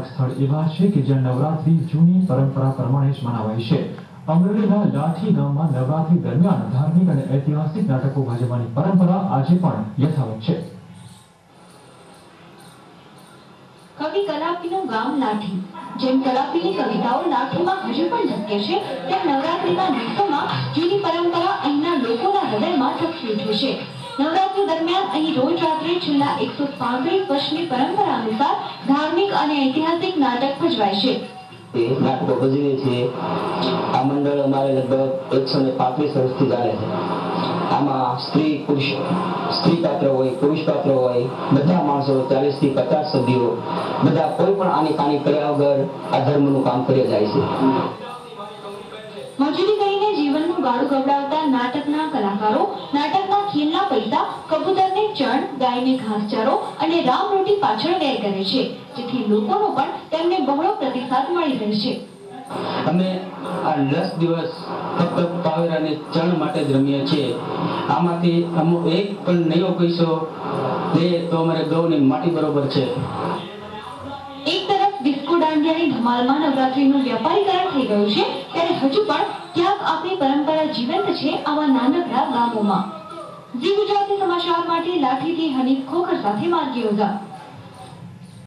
સ્થળ એવા છે કે જ્યાં નવરાત્રી જૂની પરંપરા પ્રમાણે જ મનાવાય છે। અમરેલીના લાઠી ગામમાં નવરાત્રી દરમિયાન ધાર્મિક અને ઐતિહાસિક નાટકો ભજવવાની પરંપરા આજે પણ યથાવત છે। કવિ કલાપીનું ગામ લાઠી। જેમ કલાપીની કવિતાઓ લાઠીમાં હજુ પણ ઝબકે છે, તેમ નવરાત્રીના દિવસોમાં જૂની પરંપરા અહીંના લોકોના હૃદયમાં ટપકી ઉઠે છે। નવરાત્રી દરમિયાન અહીં રોજ રાત્રે છેલ્લા 135 વર્ષની પરંપરા અનુસાર ધાર્મિક અને ઐતિહાસિક નાટક ભજવાય છે। નાટકો ભજવીએ છીએ। આ મંડળ અમારે લગભગ 135 વર્ષથી ચાલે છે। આમાં સ્ત્રી પાત્ર હોય, પુરુષ પાત્ર હોય, બધા માણસો 40 થી 50 સભ્યો, બધા કોઈ પણ આની કાની કર્યા વગર આ ધર્મનું કામ કરી જાય છે। મજૂરી કરીને જીવનનું ગાળું ગવડાવતા નાટકના કલાકારો નાટકના ખેલના પૈસા કબૂતરને ચણ, ગાયને ઘાસચારો અને રામરોટી પાછળ વ્યય કરે છે, જેથી લોકોનો પણ તેમને બહોળો પ્રતિસાદ મળી રહે છે। અમે આ 10 દિવસ ફક્ત પાવેરાને ચણ માટે જ રમીએ છીએ। આમાંથી અમુક એક પણ નયો પૈસો લે તો અમારે ગૌની માટી બરોબર છે। એક તરફ ડિસ્કો દાંડિયાની ધમાલમાં નવરાત્રીનું વ્યાપારીકરણ થઈ ગયું છે, ત્યારે હજુ પણ ક્યાંક આપણી પરંપરા જીવંત છે આવા નાનકડા ગામોમાં। ઝી ગુજરાતી સમાચાર માટે લાઠીથી હનીફ ખોખર સાથે માર્ગી ઓઝા।